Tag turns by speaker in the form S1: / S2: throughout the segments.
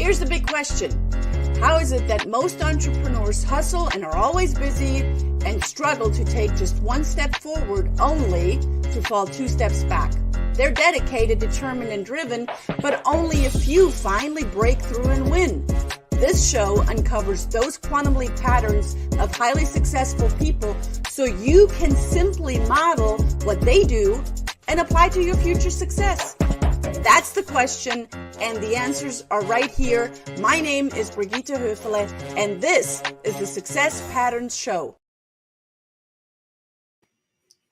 S1: Here's the big question. How is it that most entrepreneurs hustle and are always busy and struggle to take just one step forward only to fall two steps back? They're dedicated, determined, and driven, but only a few finally break through and win. This show uncovers those quantum leap patterns of highly successful people so you can simply model what they do and apply to your future success. That's the question, and the answers are right here. My name is Brigitte Höfele, and this is the Success Patterns Show.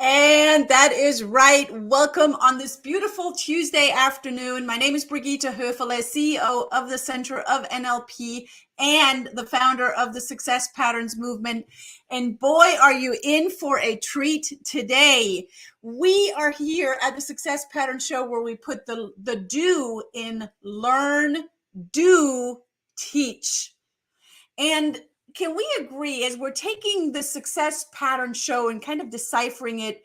S1: And that is right. Welcome on this beautiful Tuesday afternoon. My name is Brigitte Höfele, CEO of the Center of NLP and the founder of the Success Patterns Movement. And boy, are you in for a treat today. We are here at the Success Patterns Show where we put the do in learn, do, teach. And can we agree, as we're taking the Success Pattern Show and kind of deciphering it,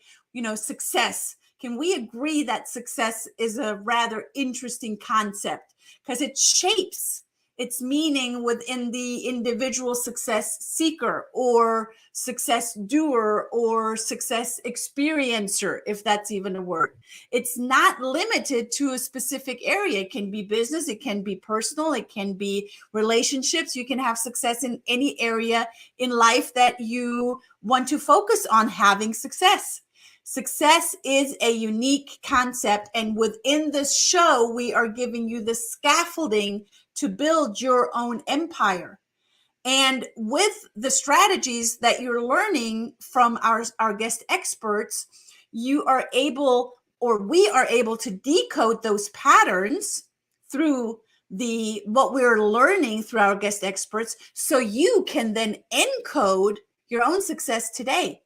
S1: success, can we agree that success is a rather interesting concept because it shapes its meaning within the individual success seeker or success doer or success experiencer, if that's even a word. It's not limited to a specific area. It can be business, it can be personal, it can be relationships. You can have success in any area in life that you want to focus on having success. Success is a unique concept, and within this show, we are giving you the scaffolding to build your own empire. And with the strategies that you're learning from our guest experts, you are able, or we are able to decode those patterns through what we're learning through our guest experts, so you can then encode your own success today.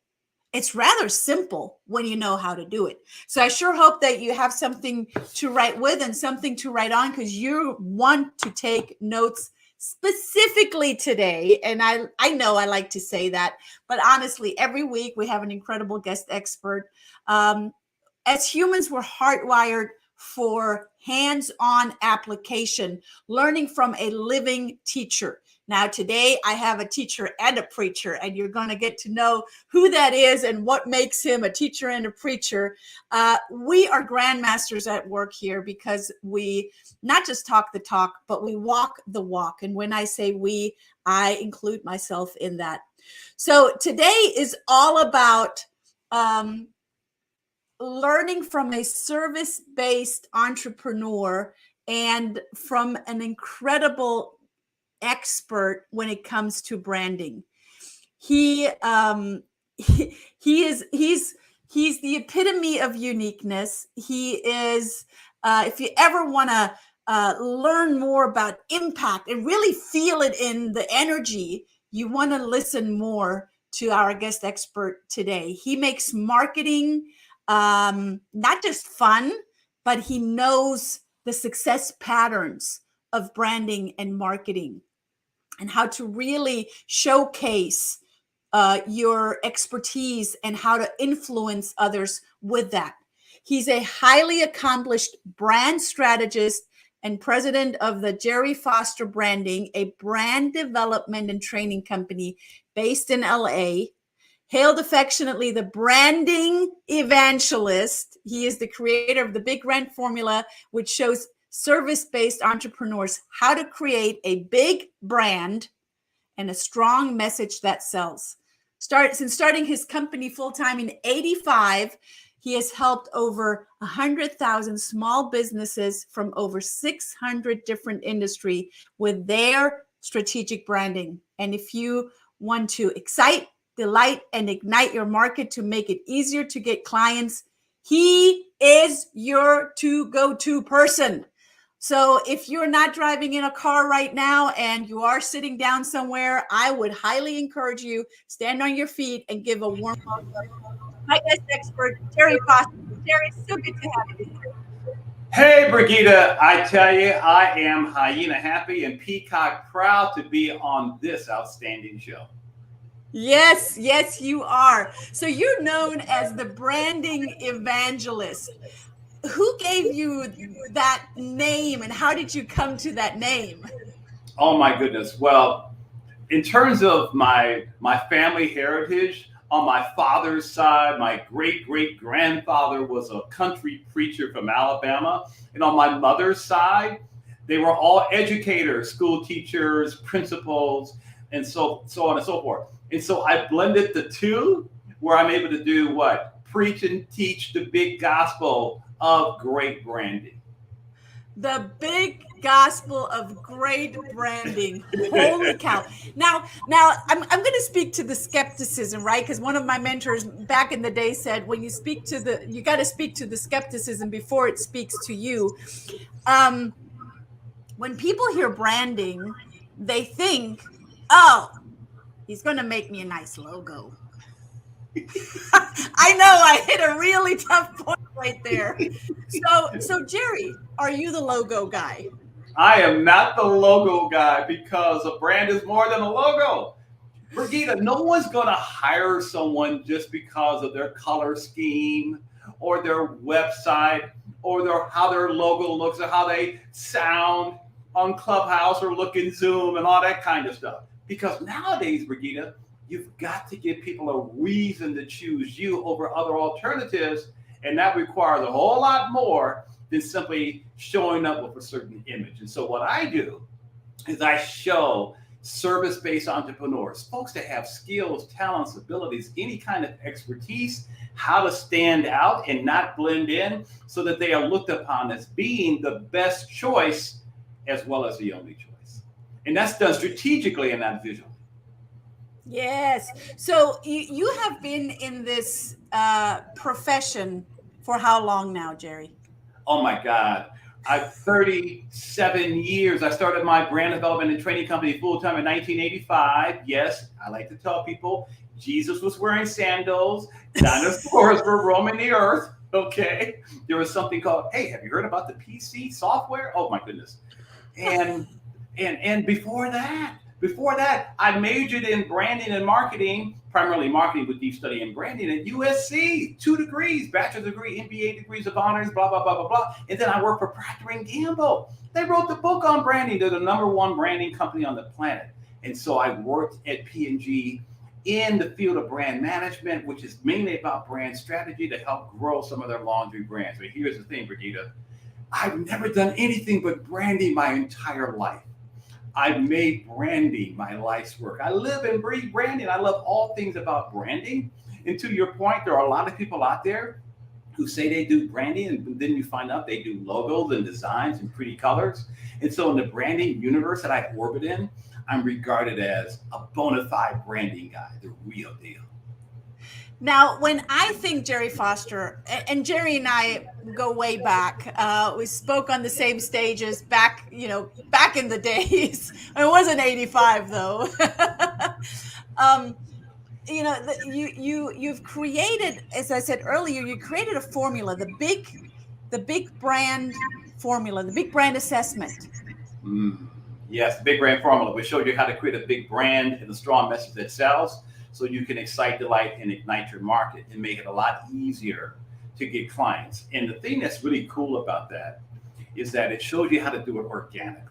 S1: It's rather simple when you know how to do it. So I sure hope that you have something to write with and something to write on, because you want to take notes specifically today. And I know I like to say that, but honestly, every week we have an incredible guest expert. As humans, we're hardwired for hands-on application, learning from a living teacher. Now, today I have a teacher and a preacher, and you're going to get to know who that is and what makes him a teacher and a preacher. We are grandmasters at work here because we not just talk the talk, but we walk the walk. And when I say we, I include myself in that. So today is all about learning from a service-based entrepreneur and from an incredible expert when it comes to branding. He's the epitome of uniqueness. He is, if you ever want to learn more about impact and really feel it in the energy, you want to listen more to our guest expert today. He makes marketing not just fun, but he knows the success patterns of branding and marketing, and how to really showcase your expertise and how to influence others with that. He's a highly accomplished brand strategist and president of the Gerry Foster Branding, a brand development and training company based in LA. Hailed affectionately the Branding Evangelist. He is the creator of the Big Brand Formula, which shows service-based entrepreneurs how to create a big brand and a strong message that sells. Since starting his company full-time in 1985, he has helped over 100,000 small businesses from over 600 different industries with their strategic branding. And if you want to excite, delight, and ignite your market to make it easier to get clients, he is your go-to person. So if you're not driving in a car right now and you are sitting down somewhere, I would highly encourage you, stand on your feet and give a warm welcome to my guest expert, Gerry Foster. Gerry, so good to have you here.
S2: Hey, Brigitte, I tell you, I am hyena happy and peacock proud to be on this outstanding show.
S1: Yes, you are. So you're known as the Branding Evangelist. Who gave you that name and how did you come to that name?
S2: Oh my goodness. Well, in terms of my family heritage, on my father's side, my great great grandfather was a country preacher from Alabama, and on my mother's side, they were all educators, school teachers, principals, and so on and so forth. And so I blended the two, where I'm able to do what? Preach and teach the big gospel of great branding.
S1: The big gospel of great branding. Holy cow. Now I'm going to speak to the skepticism, right? Because one of my mentors back in the day said, when you speak to you got to speak to the skepticism before it speaks to you. When people hear branding, they think, oh, he's going to make me a nice logo. I know I hit a really tough point right there. So Gerry, are you the logo guy?
S2: I am not the logo guy because a brand is more than a logo. Brigida, no one's going to hire someone just because of their color scheme or their website or how their logo looks or how they sound on Clubhouse or look in Zoom and all that kind of stuff. Because nowadays, Brigida, you've got to give people a reason to choose you over other alternatives. And that requires a whole lot more than simply showing up with a certain image. And so what I do is I show service-based entrepreneurs, folks that have skills, talents, abilities, any kind of expertise, how to stand out and not blend in so that they are looked upon as being the best choice as well as the only choice. And that's done strategically and not visually.
S1: Yes. So you have been in this profession for how long now, Gerry?
S2: Oh my God. I've 37 years. I started my brand development and training company full-time in 1985. Yes, I like to tell people Jesus was wearing sandals. Dinosaurs were roaming the earth. Okay. There was something called, hey, have you heard about the PC software? Oh my goodness. And before that, I majored in branding and marketing, primarily marketing with deep study in branding at USC, 2 degrees, bachelor's degree, MBA degrees of honors, blah, blah, blah, blah, blah. And then I worked for Procter & Gamble. They wrote the book on branding. They're the #1 branding company on the planet. And so I worked at P&G in the field of brand management, which is mainly about brand strategy to help grow some of their laundry brands. But here's the thing, Brigida. I've never done anything but branding my entire life. I've made branding my life's work. I live and breathe branding. I love all things about branding. And to your point, there are a lot of people out there who say they do branding, and then you find out they do logos and designs and pretty colors. And so in the branding universe that I orbit in, I'm regarded as a bona fide branding guy, the real deal.
S1: Now, when I think Gerry Foster, and Gerry and I go way back, we spoke on the same stages back in the days. It wasn't 85 though. You've created, as I said earlier, you created a formula, the big brand formula, the big brand assessment.
S2: Yes, the big brand formula. We showed you how to create a big brand and a strong message that sells, so you can excite, delight, and ignite your market and make it a lot easier to get clients. And the thing that's really cool about that is that it shows you how to do it organically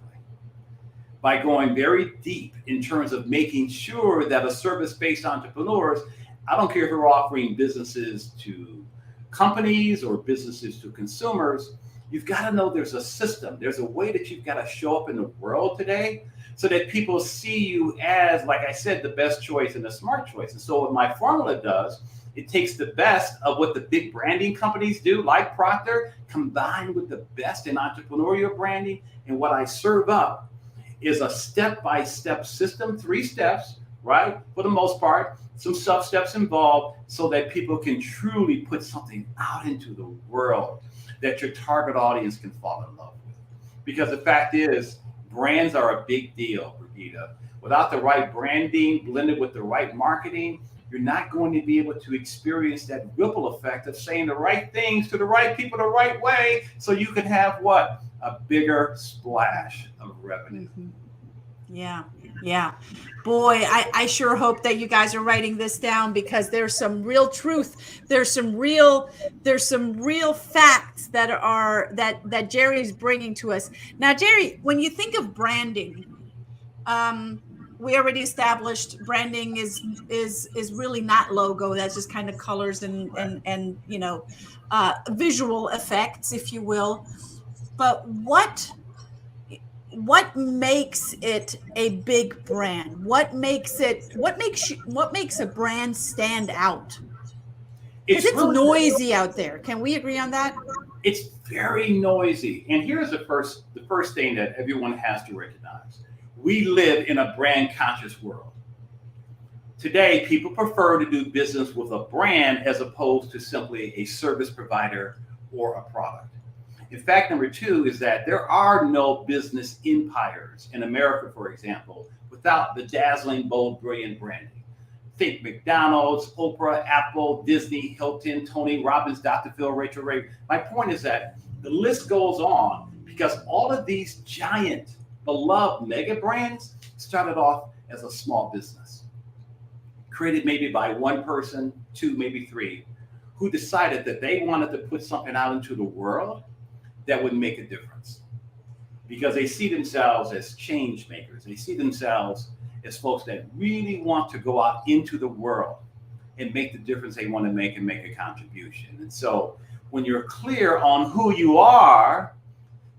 S2: by going very deep in terms of making sure that a service-based entrepreneurs, I don't care if you're offering businesses to companies or businesses to consumers, you've got to know there's a system. There's a way that you've got to show up in the world today so that people see you as, like I said, the best choice and the smart choice. And so what my formula does, it takes the best of what the big branding companies do, like Procter, combined with the best in entrepreneurial branding. And what I serve up is a step-by-step system, 3 steps, right? For the most part, some sub-steps involved so that people can truly put something out into the world that your target audience can fall in love with. Because the fact is, brands are a big deal, Brigida. Without the right branding blended with the right marketing, you're not going to be able to experience that ripple effect of saying the right things to the right people the right way so you can have what? A bigger splash of revenue.
S1: Mm-hmm. Yeah. Boy, I sure hope that you guys are writing this down, because there's some real truth. There's some real facts that Gerry's bringing to us. Now, Gerry, when you think of branding, we already established branding is really not logo. That's just kind of colors
S2: Right.
S1: and visual effects, if you will. But what makes it a big brand? What makes a brand stand out? Because
S2: It's
S1: it's
S2: really
S1: noisy out there. Can we agree on that?
S2: it's very noisy. And here's the first thing that everyone has to recognize. We live in a brand conscious world. Today, people prefer to do business with a brand as opposed to simply a service provider or a product. In fact, number two is that there are no business empires in America, for example, without the dazzling, bold, brilliant branding. Think McDonald's, Oprah, Apple, Disney, Hilton, Tony Robbins, Dr. Phil, Rachel Ray. My point is that the list goes on because all of these giant, beloved mega brands started off as a small business, created maybe by one person, two, maybe three, who decided that they wanted to put something out into the world that would make a difference because they see themselves as change makers. They see themselves as folks that really want to go out into the world and make the difference they want to make and make a contribution. And so when you're clear on who you are,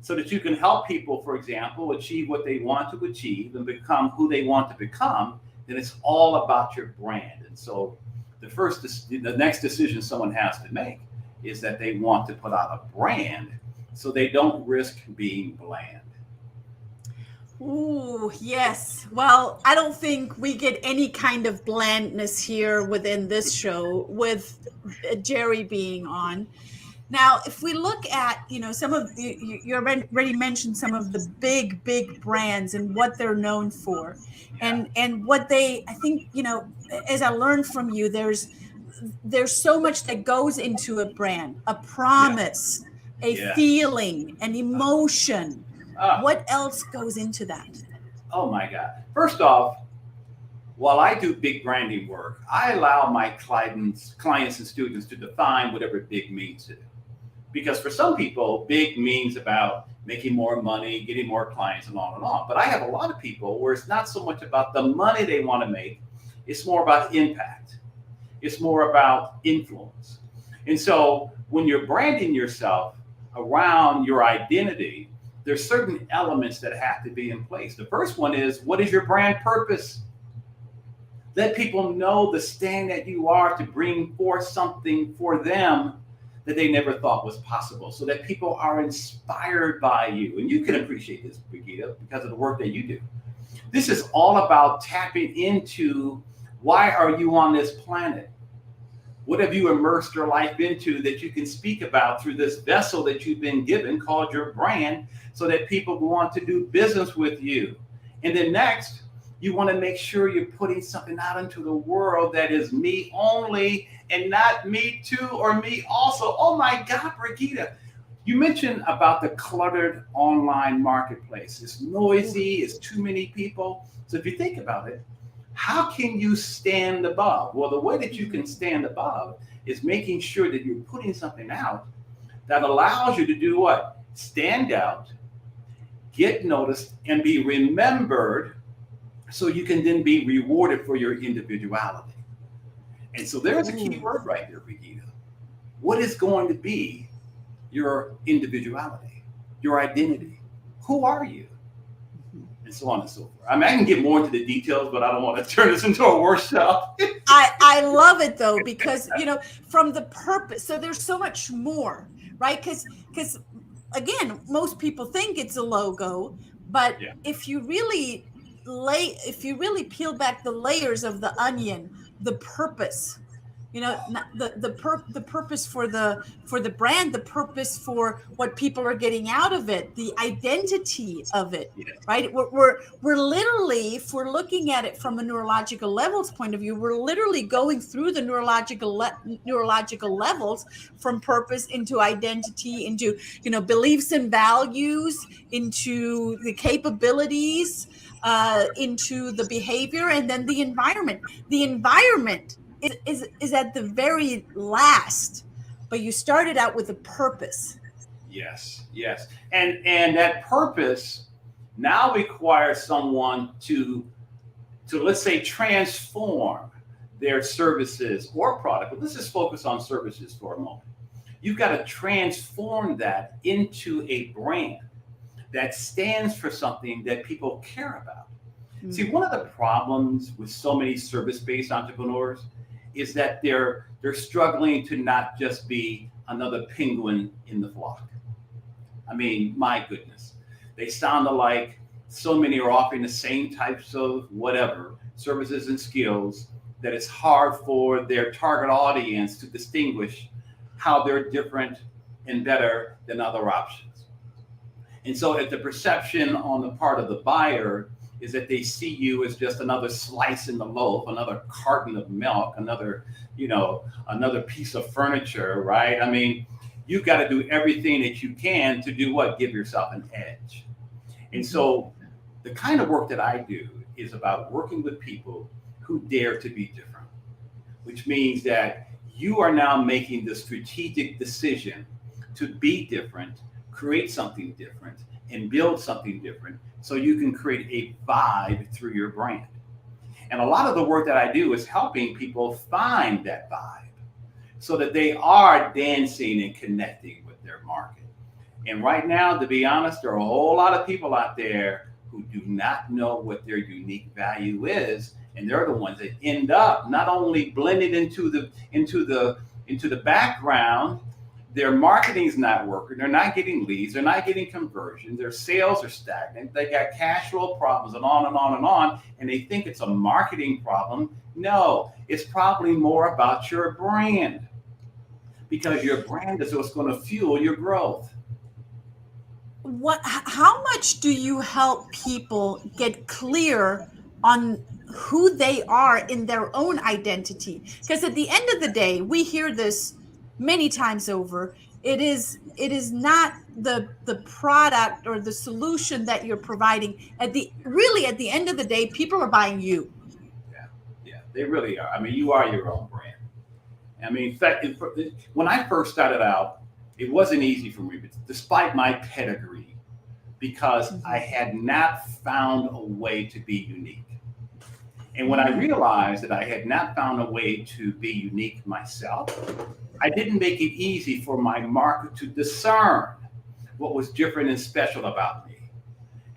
S2: so that you can help people, for example, achieve what they want to achieve and become who they want to become, then it's all about your brand. And so the next decision someone has to make is that they want to put out a brand so they don't risk being bland.
S1: Ooh, yes. Well, I don't think we get any kind of blandness here within this show with Gerry being on. Now, if we look at, some of you already mentioned some of the big brands and what they're known for,
S2: Yeah.
S1: and what they, I think, as I learned from you, there's so much that goes into a brand, a
S2: Yeah.
S1: promise, a
S2: Yes.
S1: feeling, an emotion.
S2: Ah,
S1: What else goes into that?
S2: oh my God. First off, while I do big branding work, I allow my clients and students to define whatever big means to them. Because for some people, big means about making more money, getting more clients, and on and on. But I have a lot of people where it's not so much about the money they want to make, it's more about impact, it's more about influence. And so when you're branding yourself around your identity, there's certain elements that have to be in place. The first one is, what is your brand purpose? Let people know the stand that you are to bring forth something for them that they never thought was possible, so that people are inspired by you. And you can appreciate this, Brigida, because of the work that you do. This is all about tapping into, why are you on this planet? What have you immersed your life into that you can speak about through this vessel that you've been given called your brand, so that people want to do business with you? And then next, you want to make sure you're putting something out into the world that is me only and not me too or me also. Oh my God, Brigida, you mentioned about the cluttered online marketplace. It's noisy, it's too many people. So if you think about it, how can you stand above? Well, the way that you can stand above is making sure that you're putting something out that allows you to do what? Stand out, get noticed, and be remembered, so you can then be rewarded for your individuality. And so there's a key
S1: Ooh.
S2: word right there, Brigida. What is going to be your individuality, your identity? Who are you? And so on and so forth. I mean, I can get more into the details, but I don't want to turn this into a workshop.
S1: I love it though, because from the purpose, so there's so much more, right? Because again, most people think it's a logo, but
S2: Yeah.
S1: if you really peel back the layers of the onion, the purpose, not the purpose for the brand, the purpose for what people are getting out of it, the identity of it,
S2: Yeah.
S1: right? We're literally, if we're looking at it from a neurological levels point of view, we're literally going through the neurological levels, from purpose into identity, into beliefs and values, into the capabilities, into the behavior, and then the environment. The environment is at the very last, but you started out with a purpose.
S2: Yes. Yes. And that purpose now requires someone to let's say transform their services or product. But let's just focus on services for a moment. You've got to transform that into a brand that stands for something that people care about. See, one of the problems with so many service-based entrepreneurs is that they're struggling to not just be another penguin in the flock. I mean, my goodness, they sound alike. So many are offering the same types of whatever services and skills that it's hard for their target audience to distinguish how they're different and better than other options. And so if the perception on the part of the buyer is that they see you as just another slice in the loaf, another carton of milk, another piece of furniture, right? I mean, you've got to do everything that you can to do what? Give yourself an edge. And so the kind of work that I do is about working with people who dare to be different, which means that you are now making the strategic decision to be different, create something different, and build something different so you can create a vibe through your brand. And a lot of the work that I do is helping people find that vibe so that they are dancing and connecting with their market. And right now, to be honest, there are a whole lot of people out there who do not know what their unique value is, and they're the ones that end up not only blended into the background. Their marketing's not working. They're not getting leads. They're not getting conversion. Their sales are stagnant. They got cash flow problems and on and on and on. And they think it's a marketing problem. No, it's probably more about your brand, because your brand is what's going to fuel your growth.
S1: How much do you help people get clear on who they are in their own identity? Because at the end of the day, we hear this many times over. It is not the product or the solution that you're providing. At the end of the day, people are buying you.
S2: Yeah, they really are. I mean, you are your own brand. I mean, in fact, when I first started out, it wasn't easy for me, but despite my pedigree, because I had not found a way to be unique. And when I realized that I had not found a way to be unique myself, I didn't make it easy for my market to discern what was different and special about me.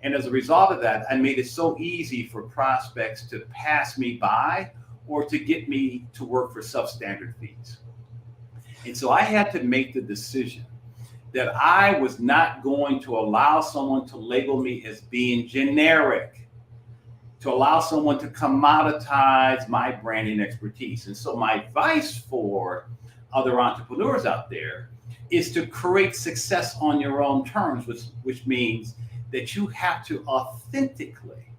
S2: And as a result of that, I made it so easy for prospects to pass me by or to get me to work for substandard fees. And so I had to make the decision that I was not going to allow someone to label me as being generic, to allow someone to commoditize my branding expertise. And so my advice for other entrepreneurs out there is to create success on your own terms, which means that you have to authentically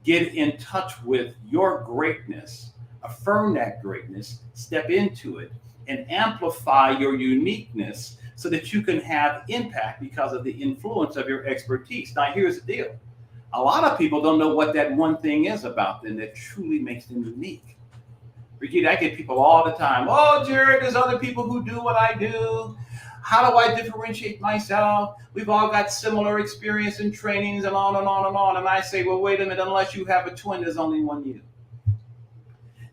S2: get in touch with your greatness, affirm that greatness, step into it, and amplify your uniqueness so that you can have impact because of the influence of your expertise. Now, here's the deal. A lot of people don't know what that one thing is about them that truly makes them unique. Brigitte, I get people all the time, oh, Gerry, there's other people who do what I do. How do I differentiate myself? We've all got similar experience and trainings and on and on and on. And I say, well, wait a minute, unless you have a twin, there's only one you.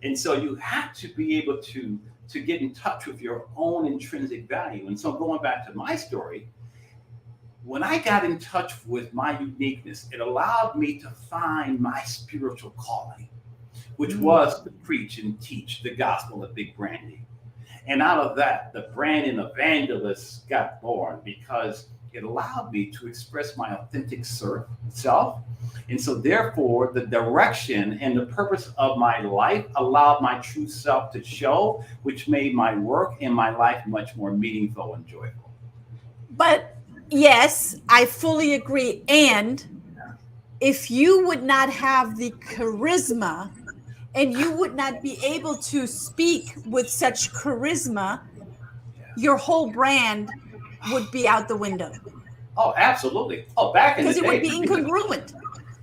S2: And so you have to be able to get in touch with your own intrinsic value. And so going back to my story, when I got in touch with my uniqueness, it allowed me to find my spiritual calling, which was to preach and teach the gospel of big branding. And out of that, the Branding Evangelist got born because it allowed me to express my authentic self. And so therefore, the direction and the purpose of my life allowed my true self to show, which made my work and my life much more meaningful and joyful.
S1: But yes, I fully agree. And if you would not have the charisma and you would not be able to speak with such charisma, your whole brand would be out the window.
S2: Oh, absolutely. Oh, back in the day.
S1: Because it would be incongruent.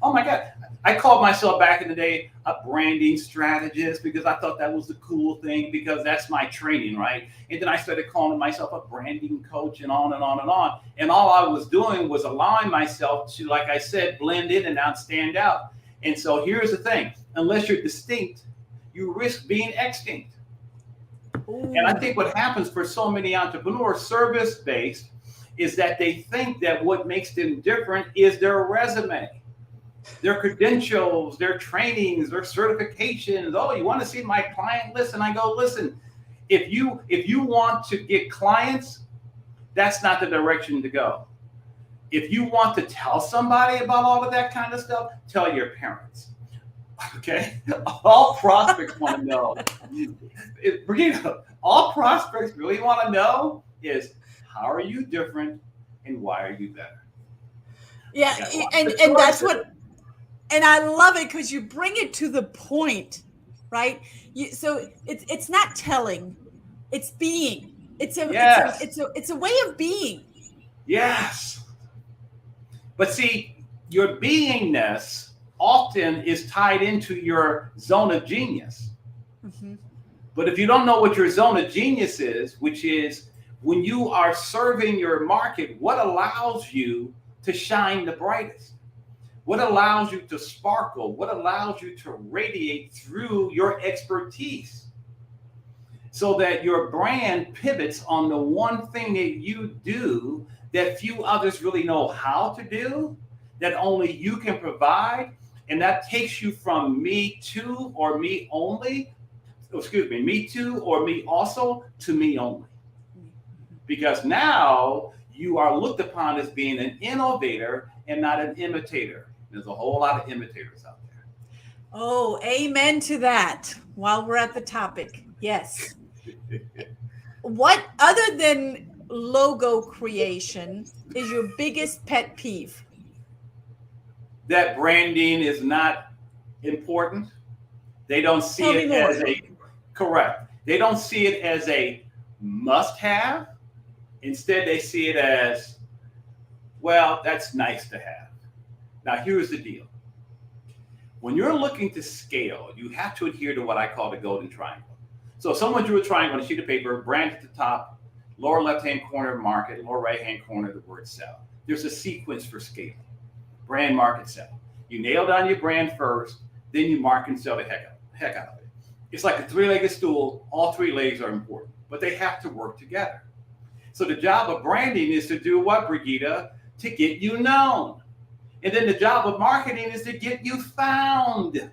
S2: Oh my God. I called myself back in the day a branding strategist because I thought that was the cool thing because that's my training, right? And then I started calling myself a branding coach and on and on and on. And all I was doing was allowing myself to, like I said, blend in and not stand out. And so here's the thing, unless you're distinct, you risk being extinct. Ooh. And I think what happens for so many entrepreneurs, service-based, is that they think that what makes them different is their resume, their credentials, their trainings, their certifications. Oh, you want to see my client list? And I go, listen, if you want to get clients, that's not the direction to go. If you want to tell somebody about all of that kind of stuff, tell your parents. Okay? All prospects want to know. All prospects really want to know is, how are you different and why are you better?
S1: Yeah, and that's what, and I love it because you bring it to the point, right? So it's not telling, it's being. It's a way of being.
S2: Yes. But see, your beingness often is tied into your zone of genius. Mm-hmm. But if you don't know what your zone of genius is, which is when you are serving your market, what allows you to shine the brightest? What allows you to sparkle? What allows you to radiate through your expertise? So that your brand pivots on the one thing that you do that few others really know how to do, that only you can provide. And that takes you from me to or me only, me too or me also to me only. Because now you are looked upon as being an innovator and not an imitator. There's a whole lot of imitators out there.
S1: Oh, amen to that. While we're at the topic, yes. What, other than logo creation, is your biggest pet peeve?
S2: That branding is not important. They don't see it as correct. They don't see it as a must-have. Instead, they see it as, well, that's nice to have. Now, here's the deal. When you're looking to scale, you have to adhere to what I call the golden triangle. So if someone drew a triangle on a sheet of paper, brand at the top, lower left-hand corner, market, lower right-hand corner, the word sell. There's a sequence for scaling. Brand, market, sell. You nail down your brand first, then you market and sell the heck out of it. It's like a three-legged stool. All three legs are important, but they have to work together. So the job of branding is to do what, Brigida? To get you known. And then the job of marketing is to get you found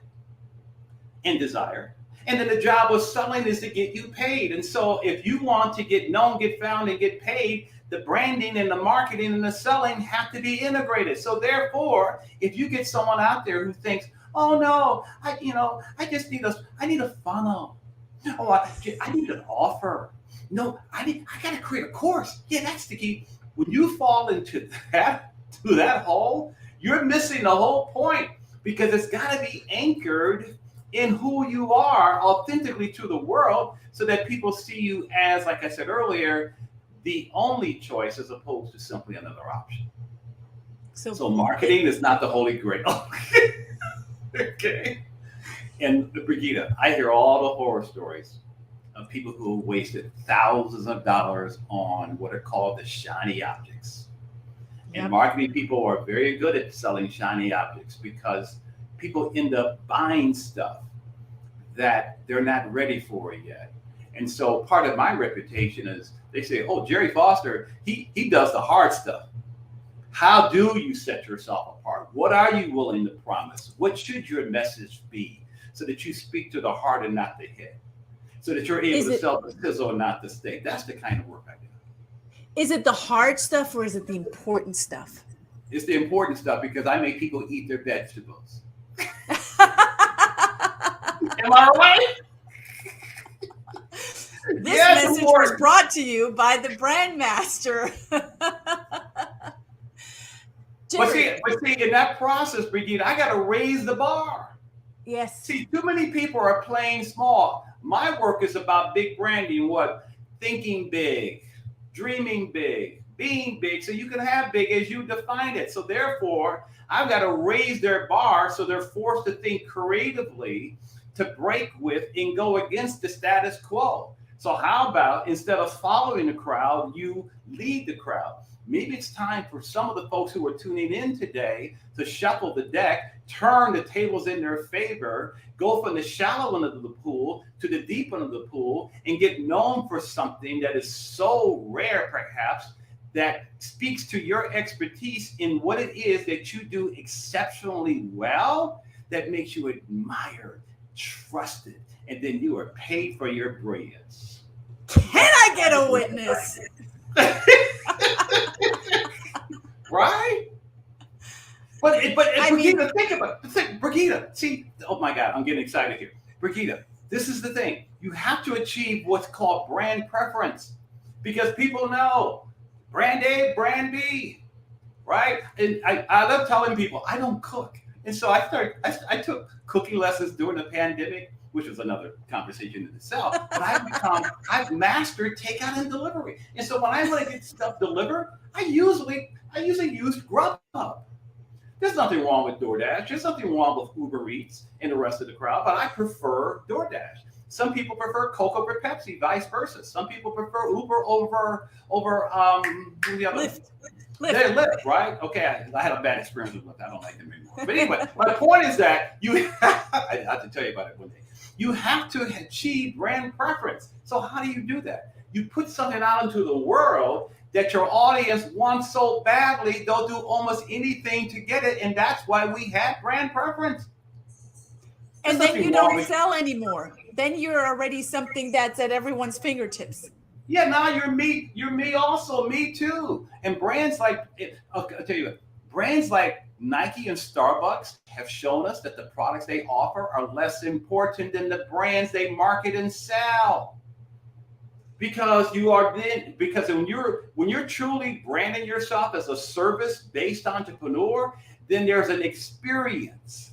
S2: and desired. And then the job of selling is to get you paid. And so if you want to get known, get found, and get paid, the branding and the marketing and the selling have to be integrated. So therefore, if you get someone out there who thinks, oh no, I need a funnel. Oh, I need an offer. No, I got to create a course. Yeah, that's the key. When you fall into that hole, you're missing the whole point, because it's got to be anchored in who you are authentically to the world, so that people see you as, like I said earlier, the only choice as opposed to simply another option. So marketing is not the holy grail. Okay. And Brigida, I hear all the horror stories of people who have wasted thousands of dollars on what are called the shiny objects. Yep. And marketing people are very good at selling shiny objects, because people end up buying stuff that they're not ready for yet. And so part of my reputation is, they say, oh, Gerry Foster, he does the hard stuff. How do you set yourself apart? What are you willing to promise? What should your message be, so that you speak to the heart and not the head? So that you're able to sell the sizzle and not the steak. That's the kind of work I do.
S1: Is it the hard stuff, or is it the important stuff?
S2: It's the important stuff, because I make people eat their vegetables. Am I right?
S1: This message was brought to you by the Brand Master.
S2: But see, in that process, Brigitte, I got to raise the bar.
S1: Yes.
S2: See, too many people are playing small. My work is about big branding. What? Thinking big, dreaming big, being big so you can have big as you define it. So therefore, I've got to raise their bar so they're forced to think creatively to break with and go against the status quo. So how about instead of following the crowd, you lead the crowd? Maybe it's time for some of the folks who are tuning in today to shuffle the deck, turn the tables in their favor, go from the shallow end of the pool to the deep end of the pool, and get known for something that is so rare, perhaps, that speaks to your expertise in what it is that you do exceptionally well, that makes you admired, trusted, and then you are paid for your brilliance.
S1: Can I get a witness?
S2: Right? But Brigida, think about it. Brigida, see, oh my God, I'm getting excited here. Brigida, this is the thing. You have to achieve what's called brand preference, because people know brand A, brand B, right? And I love telling people I don't cook. And so I took cooking lessons during the pandemic, which was another conversation in itself. But I've mastered takeout and delivery. And so when I want to get stuff delivered, I usually use Grubhub. There's nothing wrong with DoorDash. There's nothing wrong with Uber Eats and the rest of the crowd, but I prefer DoorDash. Some people prefer Coke over Pepsi, vice versa. Some people prefer Uber over
S1: Lyft.
S2: Lyft, right? Okay, I had a bad experience with Lyft. I don't like them anymore. But anyway, my point is that I have to tell you about it one day. You have to achieve brand preference. So how do you do that? You put something out into the world that your audience wants so badly, they'll do almost anything to get it. And that's why we have brand preference.
S1: And then you don't sell anymore. Then you're already something that's at everyone's fingertips.
S2: Yeah, now you're me also, me too. And brands like, I'll tell you what, brands like Nike and Starbucks have shown us that the products they offer are less important than the brands they market and sell. Because when you're truly branding yourself as a service-based entrepreneur, then there's an experience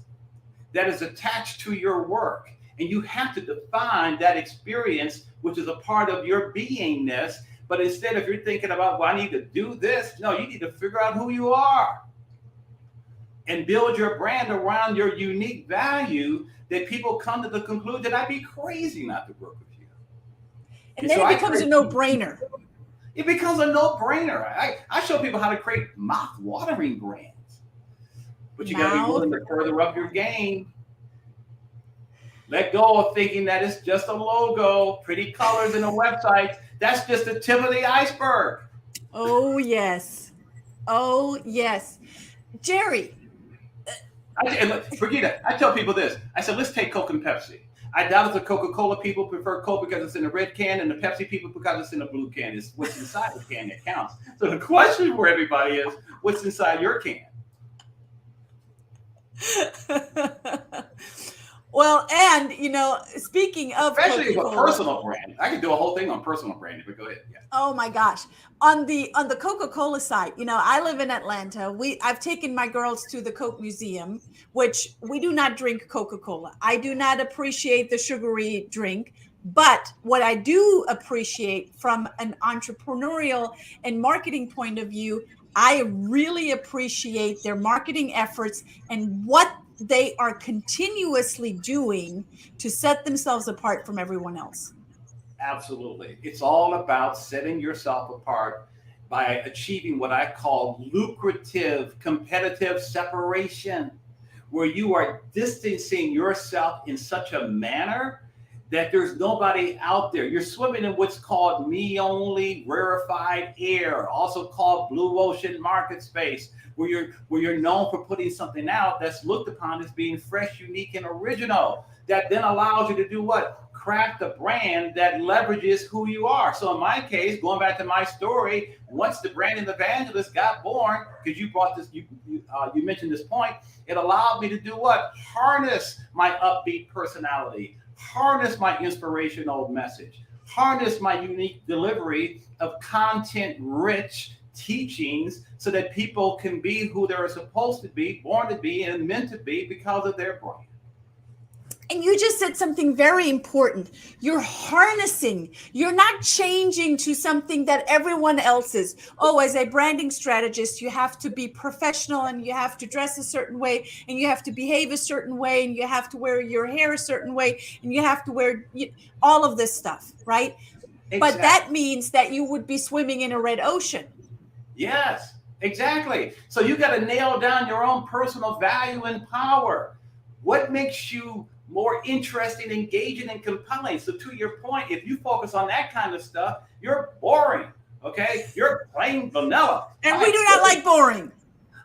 S2: that is attached to your work. And you have to define that experience, which is a part of your beingness. But instead, if you're thinking about, well, I need to do this, no, you need to figure out who you are and build your brand around your unique value, that people come to the conclusion that I'd be crazy not to work with you.
S1: And then it becomes a no-brainer.
S2: It becomes a no-brainer. I show people how to create mouth-watering brands. But you got to be willing to further up your game. Let go of thinking that it's just a logo, pretty colors and a website. That's just the tip of the iceberg.
S1: Oh, yes. Oh, yes. Gerry.
S2: Brigida, I tell people this. I said, let's take Coke and Pepsi. I doubt if the Coca-Cola people prefer Coke because it's in a red can, and the Pepsi people because it's in a blue can. It's what's inside the can that counts. So the question for everybody is, what's inside your can?
S1: Well, and speaking of
S2: especially with personal brand, I could do a whole thing on personal branding, but go ahead. Yeah.
S1: Oh my gosh. On the Coca-Cola side, I live in Atlanta. I've taken my girls to the Coke Museum, which we do not drink Coca-Cola. I do not appreciate the sugary drink, but what I do appreciate from an entrepreneurial and marketing point of view, I really appreciate their marketing efforts and what they are continuously doing to set themselves apart from everyone else.
S2: Absolutely. It's all about setting yourself apart by achieving what I call lucrative competitive separation, where you are distancing yourself in such a manner that there's nobody out there. You're swimming in what's called me only rarefied air, also called blue ocean market space, where you're known for putting something out that's looked upon as being fresh, unique, and original. That then allows you to do what? Craft a brand that leverages who you are. So in my case, going back to my story, once the Branding Evangelist got born, because you brought this, you mentioned this point, it allowed me to do what? Harness my upbeat personality, harness my inspirational message, harness my unique delivery of content-rich teachings so that people can be who they're supposed to be, born to be, and meant to be because of their brand.
S1: And you just said something very important. You're harnessing. You're not changing to something that everyone else is. Oh, as a branding strategist, you have to be professional and you have to dress a certain way and you have to behave a certain way and you have to wear your hair a certain way and you have to wear all of this stuff, right?
S2: Exactly.
S1: But that means that you would be swimming in a red ocean.
S2: Yes, exactly. So you got to nail down your own personal value and power. What makes you more interesting, engaging, and compelling? So to your point, if you focus on that kind of stuff, you're boring. Okay, you're plain vanilla.
S1: And we do not like boring.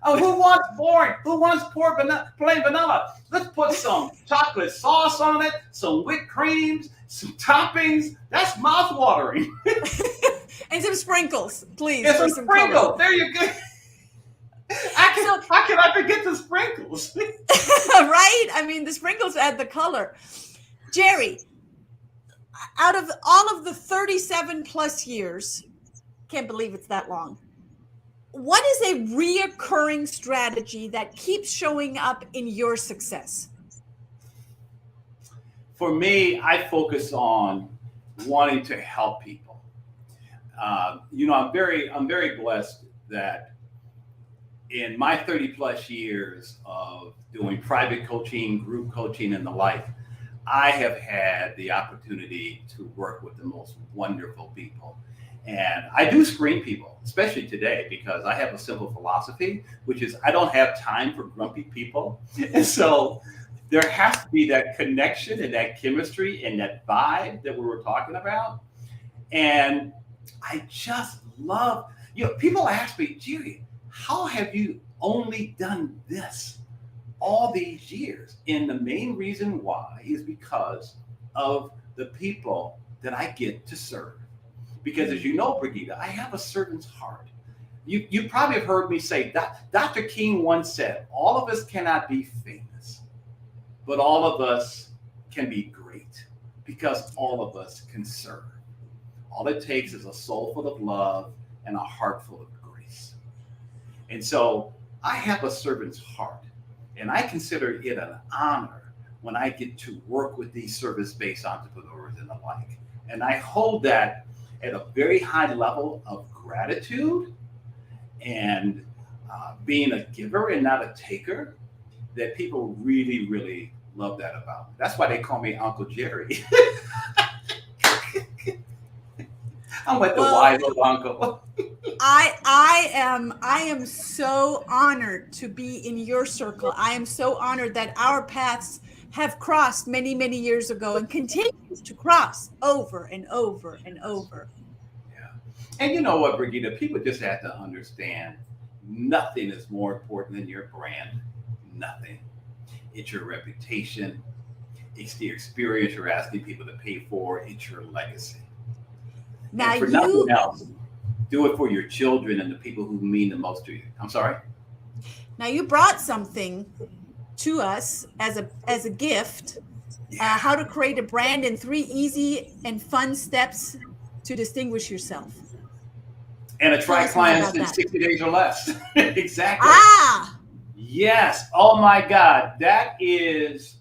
S2: Oh, who wants boring? Who wants plain vanilla? Let's put some chocolate sauce on it, some whipped creams, some toppings. That's mouthwatering.
S1: And some sprinkles, please.
S2: And some sprinkles. Color. There you go. How can I forget the sprinkles?
S1: Right? I mean, the sprinkles add the color. Gerry, out of all of the 37 plus years, can't believe it's that long, what is a reoccurring strategy that keeps showing up in your success?
S2: For me, I focus on wanting to help people. I'm very blessed that in my 30 plus years of doing private coaching, group coaching, and the like, I have had the opportunity to work with the most wonderful people. And I do screen people, especially today, because I have a simple philosophy, which is I don't have time for grumpy people. And so there has to be that connection and that chemistry and that vibe that we were talking about. And I just love, people ask me, Gerry, how have you only done this all these years? And the main reason why is because of the people that I get to serve. Because as you know, Brigida, I have a servant's heart. You probably have heard me say that Dr. King once said, all of us cannot be famous, but all of us can be great because all of us can serve. All it takes is a soul full of love and a heart full of grace. And so I have a servant's heart, and I consider it an honor when I get to work with these service-based entrepreneurs and the like. And I hold that at a very high level of gratitude and being a giver and not a taker, that people really, really love that about me. That's why they call me Uncle Gerry. I'm like the wise old uncle.
S1: I am so honored to be in your circle. I am so honored that our paths have crossed many, many years ago and continues to cross over and over and over.
S2: Yeah. And you know what, Brigida, people just have to understand nothing is more important than your brand. Nothing. It's your reputation. It's the experience you're asking people to pay for. It's your legacy.
S1: Now,
S2: and for nothing else, do it for your children and the people who mean the most to you. I'm sorry?
S1: Now, you brought something to us as a gift, how to create a brand in 3 easy and fun steps to distinguish yourself.
S2: And attract clients in 60 days or less. Exactly. Yes. Oh my God. That is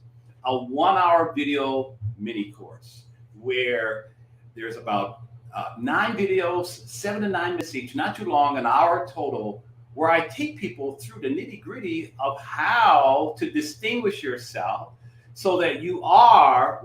S2: a 1-hour video mini course where there's about 9 videos, 7 to 9 minutes each, not too long, an hour total, where I take people through the nitty gritty of how to distinguish yourself so that you are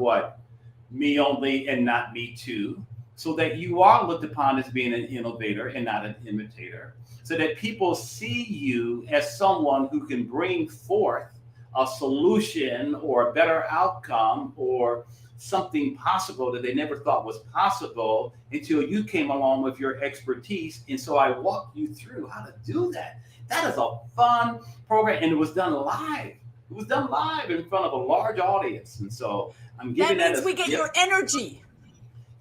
S2: me only and not me too, so that you are looked upon as being an innovator and not an imitator, so that people see you as someone who can bring forth a solution or a better outcome or something possible that they never thought was possible until you came along with your expertise. And so I walked you through how to do that. That is a fun program. And it was done live. It was done live in front of a large audience. And so I'm giving that.
S1: That means we get your energy.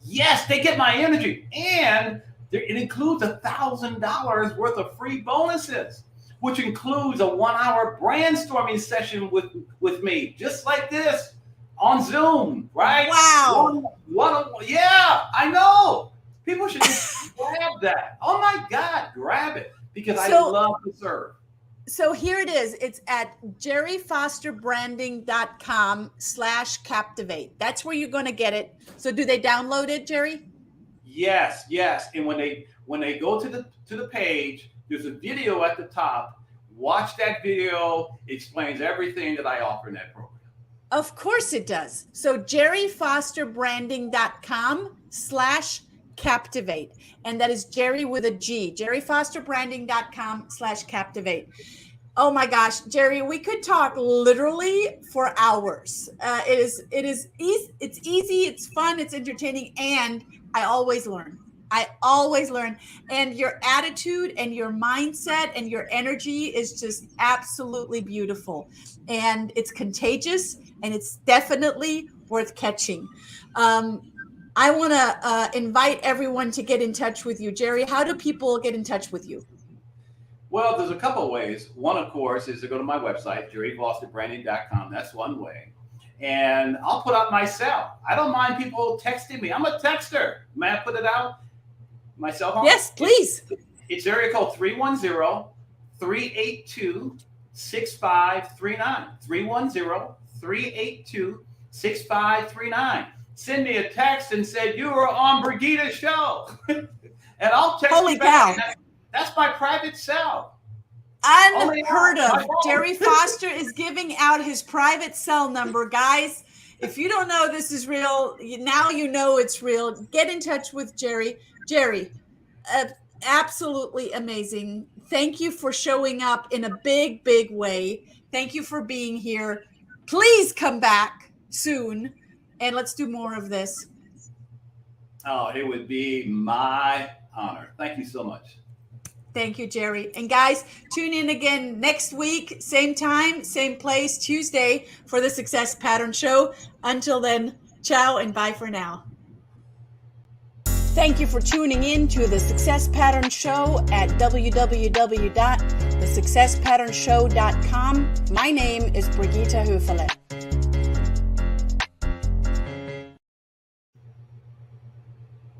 S2: Yes, they get my energy. And it includes $1,000 worth of free bonuses, which includes a 1-hour brainstorming session with me, just like this. On Zoom, right?
S1: Wow.
S2: Yeah, I know. People should just grab that. Oh my God, grab it. Because I love to serve.
S1: So here it is. It's at gerryfosterbranding.com/captivate. That's where you're going to get it. So do they download it, Gerry?
S2: Yes, yes. And when they go to the page, there's a video at the top. Watch that video. It explains everything that I offer in that program.
S1: Of course it does. So gerryfosterbranding.com/captivate. And that is Gerry with a G, gerryfosterbranding.com/captivate. Oh my gosh, Gerry, we could talk literally for hours. It's easy, it's fun, it's entertaining, and I always learn. And your attitude and your mindset and your energy is just absolutely beautiful. And it's contagious, and it's definitely worth catching. I want to invite everyone to get in touch with you. Gerry, how do people get in touch with you?
S2: Well, there's a couple of ways. One, of course, is to go to my website, gerryfosterbranding.com. That's one way. And I'll put out my cell. I don't mind people texting me. I'm a texter. May I put it out? My cell phone?
S1: Yes, please.
S2: It's area code 310-382-6539. 310-382-6539. Send me a text and say, you were on Brigida's show. And I'll text
S1: Holy
S2: you back.
S1: cow.
S2: That's my private cell.
S1: Unheard of. Gerry Foster is giving out his private cell number. Guys, if you don't know this is real, now you know it's real. Get in touch with Gerry. Gerry, absolutely amazing. Thank you for showing up in a big, big way. Thank you for being here. Please come back soon, and let's do more of this.
S2: Oh, it would be my honor. Thank you so much.
S1: Thank you, Gerry. And guys, tune in again next week, same time, same place, Tuesday, for the Success Pattern Show. Until then, ciao and bye for now. Thank you for tuning in to the Success Pattern Show at www.thesuccesspatternshow.com. My name is Brigitte Höfele.